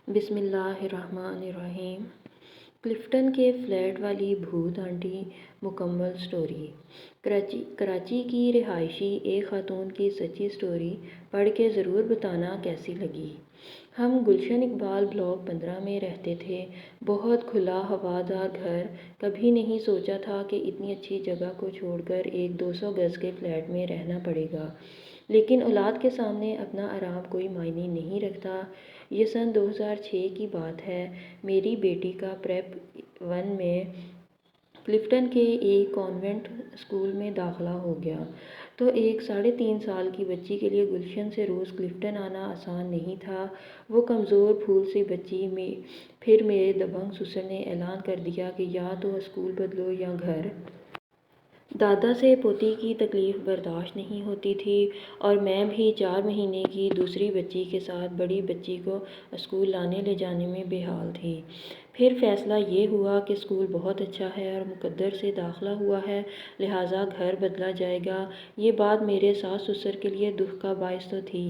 بسم اللہ الرحمن الرحیم۔ کلفٹن کے فلیٹ والی بھوت آنٹی مکمل سٹوری۔ کراچی کی رہائشی ایک خاتون کی سچی سٹوری پڑھ کے ضرور بتانا کیسی لگی۔ ہم گلشن اقبال بلاک 15 میں رہتے تھے۔ بہت کھلا ہوادار گھر۔ کبھی نہیں سوچا تھا کہ اتنی اچھی جگہ کو چھوڑ کر ایک 200 گز کے فلیٹ میں رہنا پڑے گا، لیکن اولاد کے سامنے اپنا آرام کوئی معنی نہیں رکھتا۔ یہ سن 2006 کی بات ہے۔ میری بیٹی کا پریپ 1 میں کلفٹن کے ایک کانوینٹ اسکول میں داخلہ ہو گیا، تو ایک 3.5 سال کی بچی کے لیے گلشن سے روز کلفٹن آنا آسان نہیں تھا۔ وہ کمزور پھول سی بچی پھر میرے دبنگ سسر نے اعلان کر دیا کہ یا تو اسکول بدلو یا گھر۔ دادا سے پوتی کی تکلیف برداشت نہیں ہوتی تھی، اور میں بھی 4 مہینے کی دوسری بچی کے ساتھ بڑی بچی کو اسکول لانے لے جانے میں بے حال تھی۔ پھر فیصلہ یہ ہوا کہ اسکول بہت اچھا ہے اور مقدر سے داخلہ ہوا ہے، لہٰذا گھر بدلا جائے گا۔ یہ بات میرے ساس سسر کے لیے دکھ کا باعث تو تھی،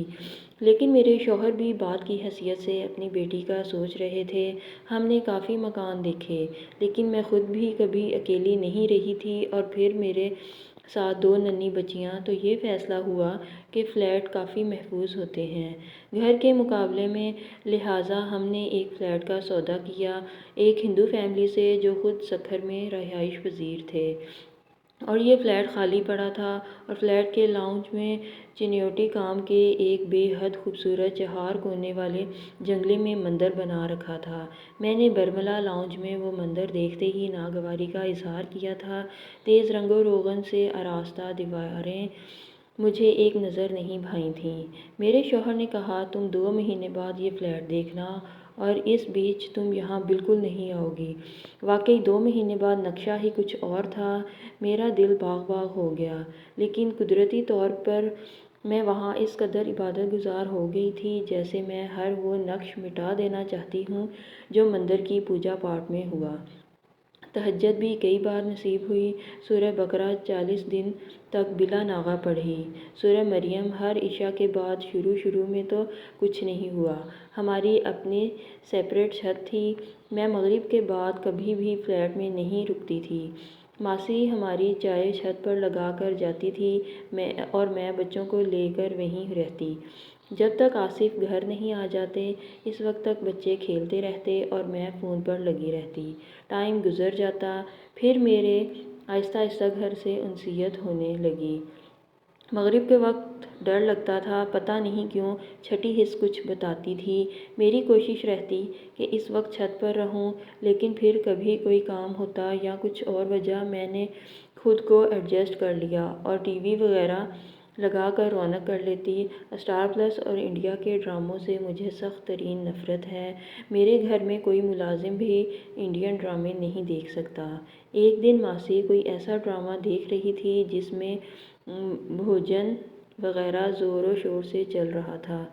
لیکن میرے شوہر بھی بات کی حیثیت سے اپنی بیٹی کا سوچ رہے تھے۔ ہم نے کافی مکان دیکھے، لیکن میں خود بھی کبھی اکیلی نہیں رہی تھی، اور پھر میرے ساتھ 2 ننھی بچیاں، تو یہ فیصلہ ہوا کہ فلیٹ کافی محفوظ ہوتے ہیں گھر کے مقابلے میں، لہٰذا ہم نے ایک فلیٹ کا سودا کیا ایک ہندو فیملی سے جو خود سکھر میں رہائش پذیر تھے، اور یہ فلیٹ خالی پڑا تھا، اور فلیٹ کے لاؤنج میں چینیوٹی کام کے ایک بے حد خوبصورت 4 کونے والے جنگلے میں مندر بنا رکھا تھا۔ میں نے برملا لاؤنج میں وہ مندر دیکھتے ہی ناگواری کا اظہار کیا تھا۔ تیز رنگ و روغن سے آراستہ دیواریں مجھے ایک نظر نہیں بھائیں تھیں۔ میرے شوہر نے کہا، تم 2 مہینے بعد یہ فلیٹ دیکھنا، اور اس بیچ تم یہاں بالکل نہیں آؤ گی۔ واقعی 2 مہینے بعد نقشہ ہی کچھ اور تھا۔ میرا دل باغ باغ ہو گیا، لیکن قدرتی طور پر میں وہاں اس قدر عبادت گزار ہو گئی تھی جیسے میں ہر وہ نقش مٹا دینا چاہتی ہوں جو مندر کی پوجا پاٹ میں ہوا۔ تہجد بھی کئی بار نصیب ہوئی۔ سورہ بقرہ 40 دن تک بلا ناغہ پڑھی۔ سورہ مریم ہر عشاء کے بعد۔ شروع میں تو کچھ نہیں ہوا۔ ہماری اپنی سیپریٹ چھت تھی۔ میں مغرب کے بعد کبھی بھی فلیٹ میں نہیں رکتی تھی۔ ماسی ہماری چائے چھت پر لگا کر جاتی تھی، اور میں بچوں کو لے کر وہیں رہتی جب تک آصف گھر نہیں آ جاتے۔ اس وقت تک بچے کھیلتے رہتے اور میں فون پر لگی رہتی۔ ٹائم گزر جاتا، پھر میرے آہستہ آہستہ گھر سے انسیت ہونے لگی۔ مغرب کے وقت ڈر لگتا تھا، پتہ نہیں کیوں چھٹی حس کچھ بتاتی تھی۔ میری کوشش رہتی کہ اس وقت چھت پر رہوں، لیکن پھر کبھی کوئی کام ہوتا یا کچھ اور وجہ، میں نے خود کو ایڈجسٹ کر لیا اور ٹی وی وغیرہ لگا کر رونق کر لیتی۔ اسٹار پلس اور انڈیا کے ڈراموں سے مجھے سخت ترین نفرت ہے۔ میرے گھر میں کوئی ملازم بھی انڈین ڈرامے نہیں دیکھ سکتا۔ ایک دن ماسی کوئی ایسا ڈرامہ دیکھ رہی تھی جس میں بھوجن وغیرہ زور و شور سے چل رہا تھا۔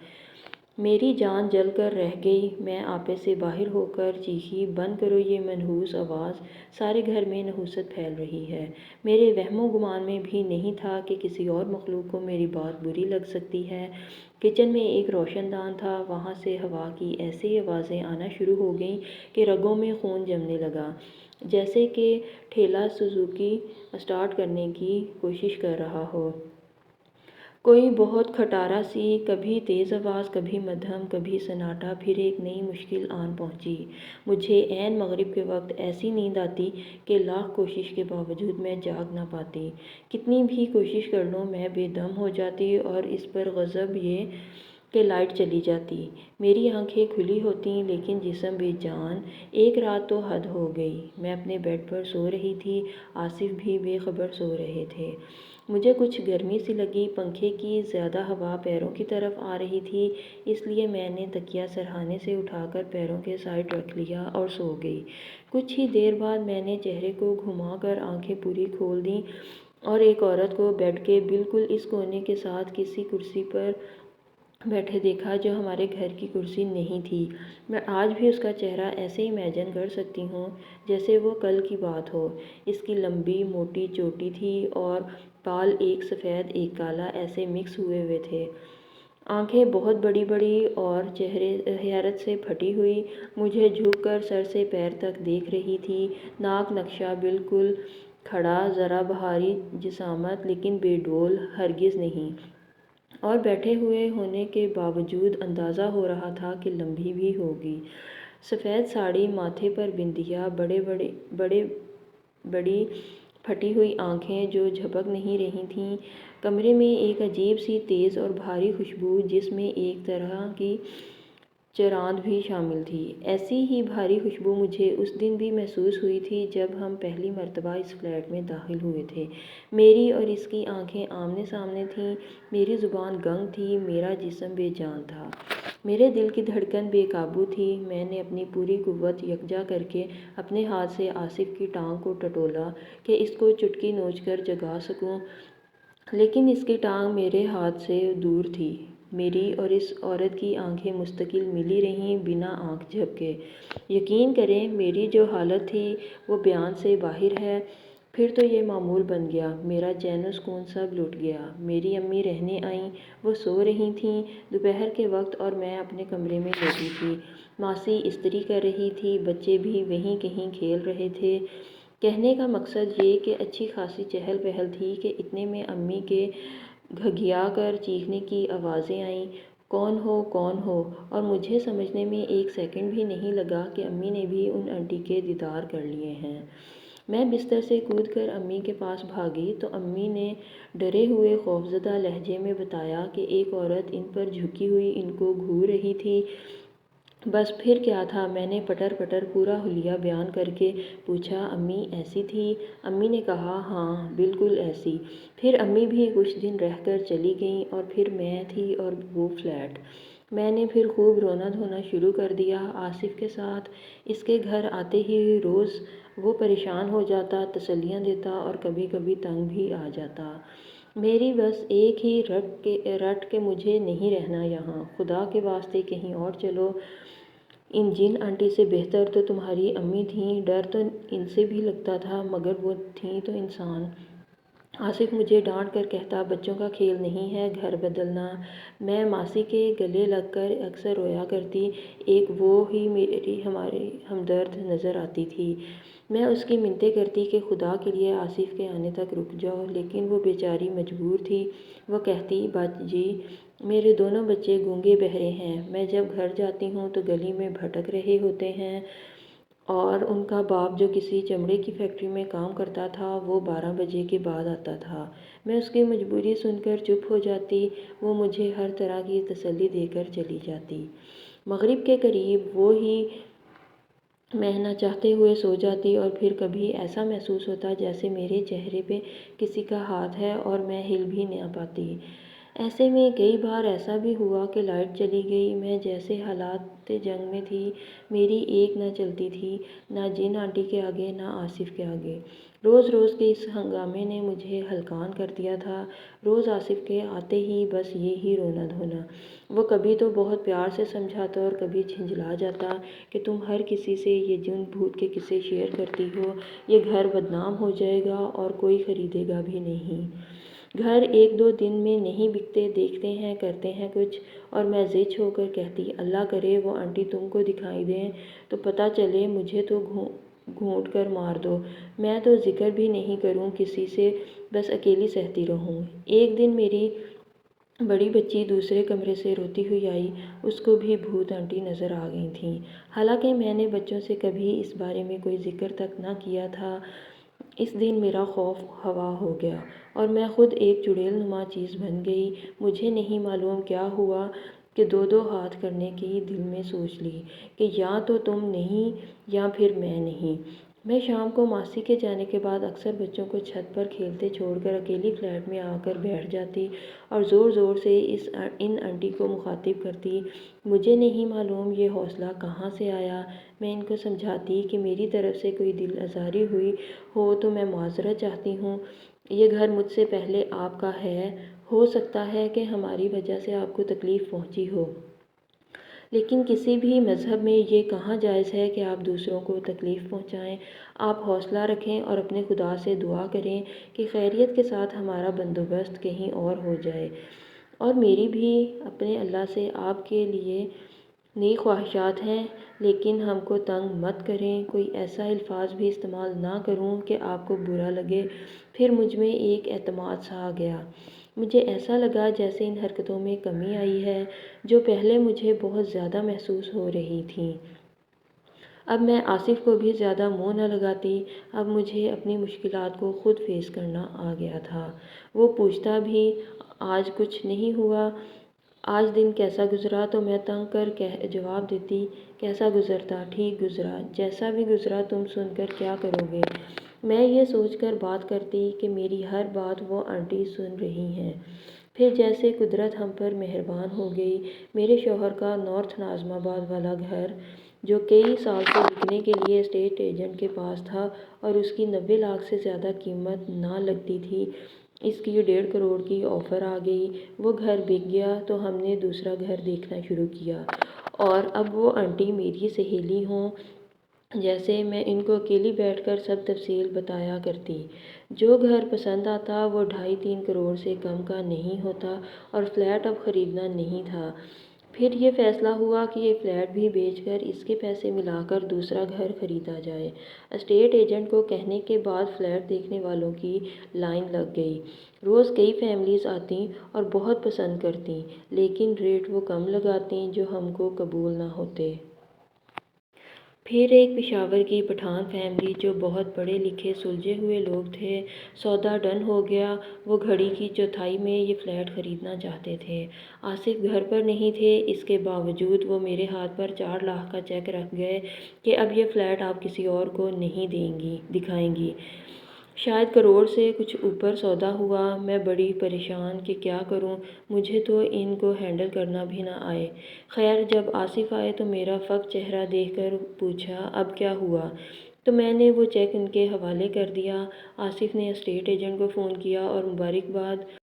میری جان جل کر رہ گئی۔ میں آپے سے باہر ہو کر چیخی، بند کرو یہ منحوس آواز، سارے گھر میں نحوست پھیل رہی ہے۔ میرے وہم و گمان میں بھی نہیں تھا کہ کسی اور مخلوق کو میری بات بری لگ سکتی ہے۔ کچن میں ایک روشن دان تھا، وہاں سے ہوا کی ایسی آوازیں آنا شروع ہو گئیں کہ رگوں میں خون جمنے لگا، جیسے کہ ٹھیلہ سوزوکی اسٹارٹ کرنے کی کوشش کر رہا ہو۔ کوئی بہت کھٹارا سی، کبھی تیز آواز، کبھی مدھم، کبھی سناٹا۔ پھر ایک نئی مشکل آن پہنچی۔ مجھے عین مغرب کے وقت ایسی نیند آتی کہ لاکھ کوشش کے باوجود میں جاگ نہ پاتی۔ کتنی بھی کوشش کر لوں میں بے دم ہو جاتی، اور اس پر غضب یہ کہ لائٹ چلی جاتی۔ میری آنکھیں کھلی ہوتیں لیکن جسم بے جان۔ ایک رات تو حد ہو گئی۔ میں اپنے بیڈ پر سو رہی تھی، آصف بھی بے خبر سو رہے تھے۔ مجھے کچھ گرمی سی لگی، پنکھے کی زیادہ ہوا پیروں کی طرف آ رہی تھی، اس لیے میں نے تکیہ سرہانے سے اٹھا کر پیروں کے سائڈ رکھ لیا اور سو گئی۔ کچھ ہی دیر بعد میں نے چہرے کو گھما کر آنکھیں پوری کھول دیں اور ایک عورت کو بیڈ کے بالکل اس کونے کے ساتھ کسی کرسی پر بیٹھے دیکھا جو ہمارے گھر کی کرسی نہیں تھی۔ میں آج بھی اس کا چہرہ ایسے امیجن کر سکتی ہوں جیسے وہ کل کی بات ہو۔ اس کی لمبی موٹی چوٹی تھی اور بال ایک سفید ایک کالا ایسے مکس ہوئے تھے۔ آنکھیں بہت بڑی بڑی اور چہرے حیرت سے پھٹی ہوئی مجھے جھک کر سر سے پیر تک دیکھ رہی تھی۔ ناک نقشہ بالکل کھڑا، ذرا بھاری جسامت لیکن بے ڈول ہرگز نہیں، اور بیٹھے ہوئے ہونے کے باوجود اندازہ ہو رہا تھا کہ لمبی بھی ہوگی۔ سفید ساڑی، ماتھے پر بندیا، بڑی پھٹی ہوئی آنکھیں جو جھپک نہیں رہی تھیں۔ کمرے میں ایک عجیب سی تیز اور بھاری خوشبو جس میں ایک طرح کی چراند بھی شامل تھی۔ ایسی ہی بھاری خوشبو مجھے اس دن بھی محسوس ہوئی تھی جب ہم پہلی مرتبہ اس فلیٹ میں داخل ہوئے تھے۔ میری اور اس کی آنکھیں آمنے سامنے تھیں، میری زبان گنگ تھی، میرا جسم بے جان تھا، میرے دل کی دھڑکن بے قابو تھی۔ میں نے اپنی پوری قوت یکجا کر کے اپنے ہاتھ سے آصف کی ٹانگ کو ٹٹولا کہ اس کو چٹکی نوچ کر جگا سکوں، لیکن اس کی ٹانگ میرے ہاتھ سے دور تھی۔ میری اور اس عورت کی آنکھیں مستقل ملی رہیں بنا آنکھ جھپکے۔ یقین کریں میری جو حالت تھی وہ بیان سے باہر ہے۔ پھر تو یہ معمول بن گیا، میرا چین و سکون سب لٹ گیا۔ میری امی رہنے آئیں، وہ سو رہی تھیں دوپہر کے وقت اور میں اپنے کمرے میں لیٹی تھی۔ ماسی استری کر رہی تھی، بچے بھی وہیں کہیں کھیل رہے تھے۔ کہنے کا مقصد یہ کہ اچھی خاصی چہل پہل تھی کہ اتنے میں امی کے گھگھیا کر چیخنے کی آوازیں آئیں، کون ہو کون ہو؟ اور مجھے سمجھنے میں ایک سیکنڈ بھی نہیں لگا کہ امی نے بھی ان آنٹی کے دیدار کر لیے ہیں۔ میں بستر سے کود کر امی کے پاس بھاگی تو امی نے ڈرے ہوئے خوفزدہ لہجے میں بتایا کہ ایک عورت ان پر جھکی ہوئی ان کو گھور رہی تھی۔ بس پھر کیا تھا، میں نے پٹر پٹر پورا حلیہ بیان کر کے پوچھا، امی ایسی تھی؟ امی نے کہا، ہاں بالکل ایسی۔ پھر امی بھی کچھ دن رہ کر چلی گئیں اور پھر میں تھی اور وہ فلیٹ۔ میں نے پھر خوب رونا دھونا شروع کر دیا آصف کے ساتھ۔ اس کے گھر آتے ہی روز وہ پریشان ہو جاتا، تسلیاں دیتا اور کبھی کبھی تنگ بھی آ جاتا۔ میری بس ایک ہی رٹ کہ مجھے نہیں رہنا یہاں، خدا کے واسطے کہیں اور چلو۔ ان جن آنٹی سے بہتر تو تمہاری امی تھیں، ڈر تو ان سے بھی لگتا تھا مگر وہ تھیں تو انسان۔ آصف مجھے ڈانٹ کر کہتا، بچوں کا کھیل نہیں ہے گھر بدلنا۔ میں ماسی کے گلے لگ کر اکثر رویا کرتی، ایک وہ ہی میری ہماری ہمدرد نظر آتی تھی۔ میں اس کی منتیں کرتی کہ خدا کے لیے آصف کے آنے تک رک جاؤ، لیکن وہ بیچاری مجبور تھی۔ وہ کہتی، باجی میرے دونوں بچے گونگے بہرے ہیں، میں جب گھر جاتی ہوں تو گلی میں بھٹک رہے ہوتے ہیں، اور ان کا باپ جو کسی چمڑے کی فیکٹری میں کام کرتا تھا وہ 12 بجے کے بعد آتا تھا۔ میں اس کی مجبوری سن کر چپ ہو جاتی، وہ مجھے ہر طرح کی تسلی دے کر چلی جاتی۔ مغرب کے قریب وہ ہی میں نہ چاہتے ہوئے سو جاتی، اور پھر کبھی ایسا محسوس ہوتا جیسے میرے چہرے پہ کسی کا ہاتھ ہے اور میں ہل بھی نہ پاتی۔ ایسے میں کئی بار ایسا بھی ہوا کہ لائٹ چلی گئی، میں جیسے حالات جنگ میں تھی، میری ایک نہ چلتی تھی، نہ جن آنٹی کے آگے نہ آصف کے آگے۔ روز روز کے اس ہنگامے نے مجھے ہلکان کر دیا تھا۔ روز آصف کے آتے ہی بس یہی رونا دھونا۔ وہ کبھی تو بہت پیار سے سمجھاتا اور کبھی جھنجھلا جاتا کہ تم ہر کسی سے یہ جن بھوت کے قصے شیئر کرتی ہو، یہ گھر بدنام ہو جائے گا اور کوئی خریدے گا بھی نہیں۔ گھر ایک دو دن میں نہیں بکتے، دیکھتے ہیں کرتے ہیں کچھ۔ اور میں زچ ہو کر کہتی، اللہ کرے وہ آنٹی تم کو دکھائی دیں تو پتہ چلے، مجھے تو گھونٹ کر مار دو، میں تو ذکر بھی نہیں کروں کسی سے، بس اکیلی سہتی رہوں۔ ایک دن میری بڑی بچی دوسرے کمرے سے روتی ہوئی آئی، اس کو بھی بھوت آنٹی نظر آ گئی تھیں۔ حالانکہ میں نے بچوں سے کبھی اس بارے میں کوئی ذکر تک نہ کیا تھا۔ اس دن میرا خوف ہوا ہو گیا اور میں خود ایک چڑیل نما چیز بن گئی۔ مجھے نہیں معلوم کیا ہوا کہ دو دو ہاتھ کرنے کی دل میں سوچ لی کہ یا تو تم نہیں یا پھر میں نہیں۔ میں شام کو ماسی کے جانے کے بعد اکثر بچوں کو چھت پر کھیلتے چھوڑ کر اکیلی فلیٹ میں آ کر بیٹھ جاتی اور زور زور سے ان آنٹی کو مخاطب کرتی۔ مجھے نہیں معلوم یہ حوصلہ کہاں سے آیا۔ میں ان کو سمجھاتی کہ میری طرف سے کوئی دل آزاری ہوئی ہو تو میں معذرت چاہتی ہوں، یہ گھر مجھ سے پہلے آپ کا ہے، ہو سکتا ہے کہ ہماری وجہ سے آپ کو تکلیف پہنچی ہو، لیکن کسی بھی مذہب میں یہ کہاں جائز ہے کہ آپ دوسروں کو تکلیف پہنچائیں۔ آپ حوصلہ رکھیں اور اپنے خدا سے دعا کریں کہ خیریت کے ساتھ ہمارا بندوبست کہیں اور ہو جائے۔ اور میری بھی اپنے اللہ سے آپ کے لیے نیک خواہشات ہیں، لیکن ہم کو تنگ مت کریں، کوئی ایسا الفاظ بھی استعمال نہ کروں کہ آپ کو برا لگے۔ پھر مجھ میں ایک اعتماد سا آ گیا۔ مجھے ایسا لگا جیسے ان حرکتوں میں کمی آئی ہے جو پہلے مجھے بہت زیادہ محسوس ہو رہی تھیں۔ اب میں آصف کو بھی زیادہ منہ نہ لگاتی، اب مجھے اپنی مشکلات کو خود فیس کرنا آ گیا تھا۔ وہ پوچھتا بھی آج کچھ نہیں ہوا، آج دن کیسا گزرا، تو میں تنگ کر جواب دیتی کیسا گزرتا، ٹھیک گزرا، جیسا بھی گزرا تم سن کر کیا کرو گے۔ میں یہ سوچ کر بات کرتی کہ میری ہر بات وہ آنٹی سن رہی ہیں۔ پھر جیسے قدرت ہم پر مہربان ہو گئی، میرے شوہر کا نارتھ ناظم آباد والا گھر جو کئی سال سے بکنے کے لیے اسٹیٹ ایجنٹ کے پاس تھا اور اس کی 90 لاکھ سے زیادہ قیمت نہ لگتی تھی، اس کی 1.5 کروڑ کی آفر آ گئی۔ وہ گھر بک گیا تو ہم نے دوسرا گھر دیکھنا شروع کیا، اور اب وہ آنٹی میری سہیلی ہوں جیسے میں ان کو اکیلی بیٹھ کر سب تفصیل بتایا کرتی۔ جو گھر پسند آتا وہ 2.5-3 کروڑ سے کم کا نہیں ہوتا، اور فلیٹ اب خریدنا نہیں تھا۔ پھر یہ فیصلہ ہوا کہ یہ فلیٹ بھی بیچ کر اس کے پیسے ملا کر دوسرا گھر خریدا جائے۔ اسٹیٹ ایجنٹ کو کہنے کے بعد فلیٹ دیکھنے والوں کی لائن لگ گئی۔ روز کئی فیملیز آتیں اور بہت پسند کرتیں، لیکن ریٹ وہ کم لگاتیں جو ہم کو قبول نہ ہوتے۔ پھر ایک پشاور کی پٹھان فیملی جو بہت پڑھے لکھے سلجھے ہوئے لوگ تھے، سودا ڈن ہو گیا۔ وہ گھڑی کی چوتھائی میں یہ فلیٹ خریدنا چاہتے تھے۔ آصف گھر پر نہیں تھے، اس کے باوجود وہ میرے ہاتھ پر 4 لاکھ کا چیک رکھ گئے کہ اب یہ فلیٹ آپ کسی اور کو نہیں دکھائیں گی۔ شاید کروڑ سے کچھ اوپر سودا ہوا۔ میں بڑی پریشان کہ کیا کروں، مجھے تو ان کو ہینڈل کرنا بھی نہ آئے۔ خیر جب آصف آئے تو میرا فک چہرہ دیکھ کر پوچھا اب کیا ہوا، تو میں نے وہ چیک ان کے حوالے کر دیا۔ آصف نے اسٹیٹ ایجنٹ کو فون کیا اور مبارکباد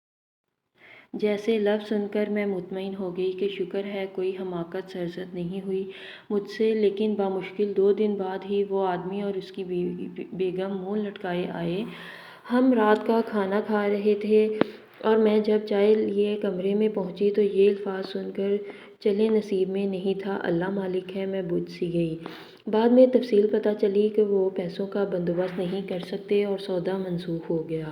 جیسے لفظ سن کر میں مطمئن ہو گئی کہ شکر ہے کوئی حماقت سرزد نہیں ہوئی مجھ سے، لیکن بامشکل 2 دن بعد ہی وہ آدمی اور اس کی بیگم منہ لٹکائے آئے۔ ہم رات کا کھانا کھا رہے تھے اور میں جب چائے لیے کمرے میں پہنچی تو یہ الفاظ سن کر چلے نصیب میں نہیں تھا، اللہ مالک ہے، میں بجھ سی گئی۔ بعد میں تفصیل پتہ چلی کہ وہ پیسوں کا بندوبست نہیں کر سکتے اور سودا منسوخ ہو گیا۔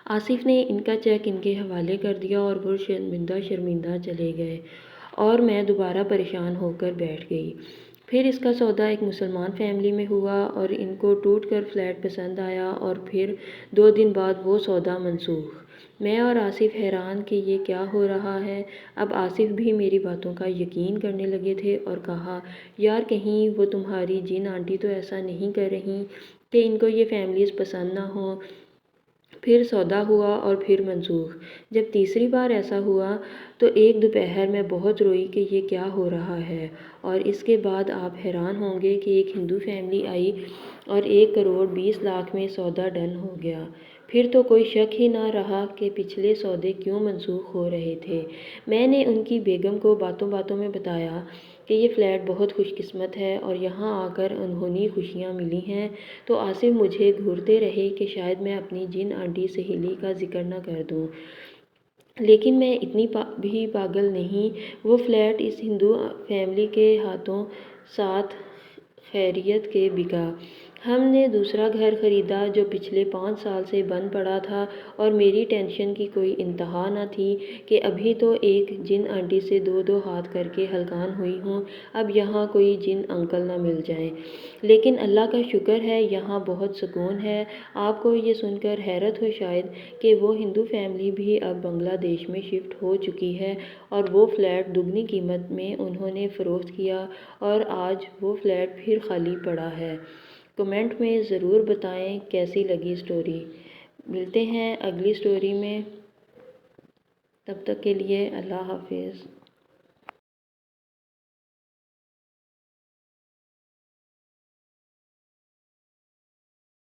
آصف نے ان کا چیک ان کے حوالے کر دیا اور وہ شرمندہ چلے گئے، اور میں دوبارہ پریشان ہو کر بیٹھ گئی۔ پھر اس کا سودا ایک مسلمان فیملی میں ہوا اور ان کو ٹوٹ کر فلیٹ پسند آیا، اور پھر 2 دن بعد وہ سودا منسوخ۔ میں اور آصف حیران کہ یہ کیا ہو رہا ہے۔ اب آصف بھی میری باتوں کا یقین کرنے لگے تھے اور کہا یار کہیں وہ تمہاری جن آنٹی تو ایسا نہیں کر رہیں کہ ان کو یہ فیملیز پسند نہ ہوں۔ پھر سودا ہوا اور پھر منسوخ۔ جب تیسری بار ایسا ہوا تو ایک دوپہر میں بہت روئی کہ یہ کیا ہو رہا ہے، اور اس کے بعد آپ حیران ہوں گے کہ ایک ہندو فیملی آئی اور 1 کروڑ 20 لاکھ میں سودا ڈن ہو گیا۔ پھر تو کوئی شک ہی نہ رہا کہ پچھلے سودے کیوں منسوخ ہو رہے تھے۔ میں نے ان کی بیگم کو باتوں باتوں میں بتایا کہ یہ فلیٹ بہت خوش قسمت ہے اور یہاں آ کر انہونی خوشیاں ملی ہیں، تو آصف مجھے گھورتے رہے کہ شاید میں اپنی جن آنٹی سہیلی کا ذکر نہ کر دوں، لیکن میں اتنی بھی پاگل نہیں۔ وہ فلیٹ اس ہندو فیملی کے ہاتھوں 7 خیریت کے بکا۔ ہم نے دوسرا گھر خریدا جو پچھلے 5 سال سے بند پڑا تھا، اور میری ٹینشن کی کوئی انتہا نہ تھی کہ ابھی تو ایک جن آنٹی سے 2 ہاتھ کر کے ہلکان ہوئی ہوں، اب یہاں کوئی جن انکل نہ مل جائیں۔ لیکن اللہ کا شکر ہے یہاں بہت سکون ہے۔ آپ کو یہ سن کر حیرت ہو شاید کہ وہ ہندو فیملی بھی اب بنگلہ دیش میں شفٹ ہو چکی ہے، اور وہ فلیٹ دگنی قیمت میں انہوں نے فروخت کیا اور آج وہ فلیٹ پھر خالی پڑا ہے۔ کمنٹ میں ضرور بتائیں کیسی لگی سٹوری۔ ملتے ہیں اگلی سٹوری میں، تب تک کے لیے اللہ حافظ۔